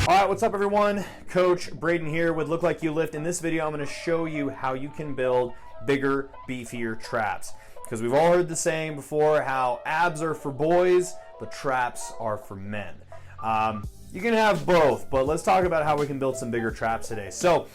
All right, what's up everyone? Coach Braden here with Look Like You Lift. In this video, I'm gonna show you how you can build bigger, beefier traps. Because we've all heard the saying before, how abs are for boys, but traps are for men. You can have both, but let's talk about how we can build some bigger traps today. So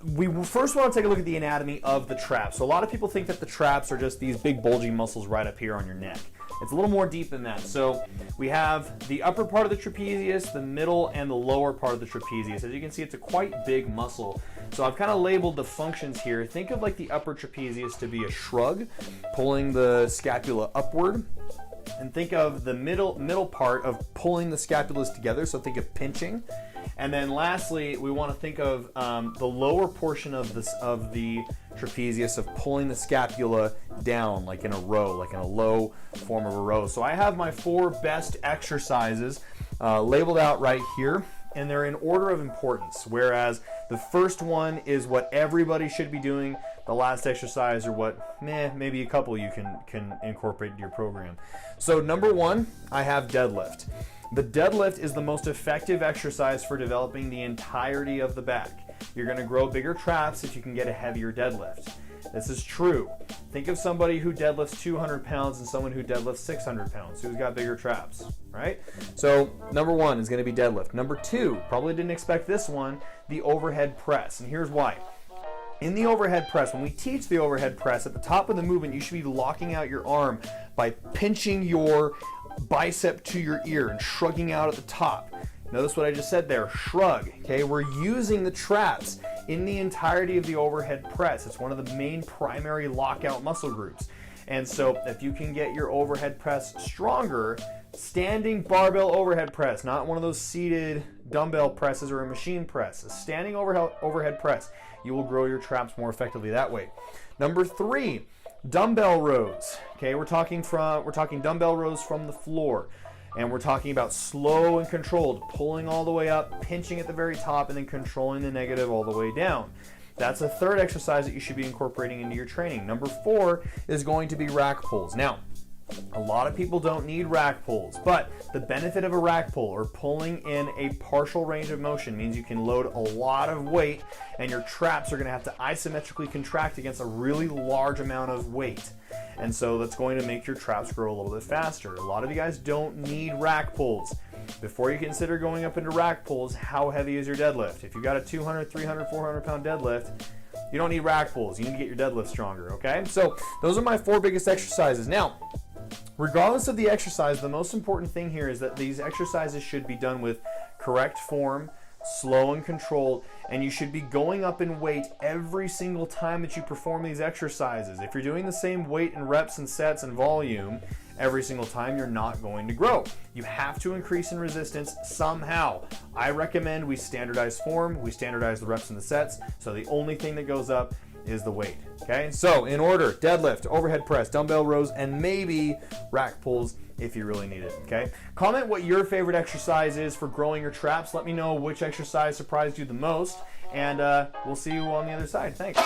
we first want to take a look at the anatomy of the trap. So a lot of people think that the traps are just these big bulging muscles right up here on your neck. It's a little more deep than that. So we have the upper part of the trapezius, the middle, and the lower part of the trapezius. As you can see, it's a quite big muscle. So I've kind of labeled the functions here. Think of like the upper trapezius to be a shrug, pulling the scapula upward. And think of the middle part of pulling the scapulas together, so think of pinching. And then lastly, we want to think of the lower portion of the trapezius of pulling the scapula down, like in a row, like in a low form of a row. So I have my 4 best exercises labeled out right here, and they're in order of importance, whereas the first one is what everybody should be doing. The last exercise are what maybe a couple you can incorporate into your program. So number 1, I have deadlift. The deadlift is the most effective exercise for developing the entirety of the back. You're going to grow bigger traps if you can get a heavier deadlift. This is true. Think of somebody who deadlifts 200 pounds and someone who deadlifts 600 pounds. Who's got bigger traps, right? So number 1 is going to be deadlift. Number 2, probably didn't expect this one, the overhead press. And here's why. In the overhead press, when we teach the overhead press, at the top of the movement, you should be locking out your arm by pinching your bicep to your ear and shrugging out at the top. Notice what I just said there, shrug. Okay, we're using the traps in the entirety of the overhead press. It's one of the main primary lockout muscle groups. And so if you can get your overhead press stronger, standing barbell overhead press, not one of those seated dumbbell presses or a machine press, a standing overhead press, you will grow your traps more effectively that way. Number 3, dumbbell rows. Okay, we're talking dumbbell rows from the floor, and we're talking about slow and controlled, pulling all the way up, pinching at the very top, and then controlling the negative all the way down. That's a third exercise that you should be incorporating into your training. Number 4 is going to be rack pulls. Now, a lot of people don't need rack pulls, but the benefit of a rack pull or pulling in a partial range of motion means you can load a lot of weight and your traps are going to have to isometrically contract against a really large amount of weight. And so that's going to make your traps grow a little bit faster. A lot of you guys don't need rack pulls. Before you consider going up into rack pulls, how heavy is your deadlift? If you got a 200, 300, 400 pound deadlift, you don't need rack pulls. You need to get your deadlift stronger, okay? So those are my 4 biggest exercises. Now, regardless of the exercise, the most important thing here is that these exercises should be done with correct form, slow and controlled, and you should be going up in weight every single time that you perform these exercises. If you're doing the same weight and reps and sets and volume every single time, you're not going to grow. You have to increase in resistance somehow. I recommend we standardize form, we standardize the reps and the sets, so the only thing that goes up is the weight. Okay, so in order: deadlift, overhead press, dumbbell rows, and maybe rack pulls if you really need it. Okay, comment what your favorite exercise is for growing your traps. Let me know which exercise surprised you the most, and we'll see you on the other side. Thanks.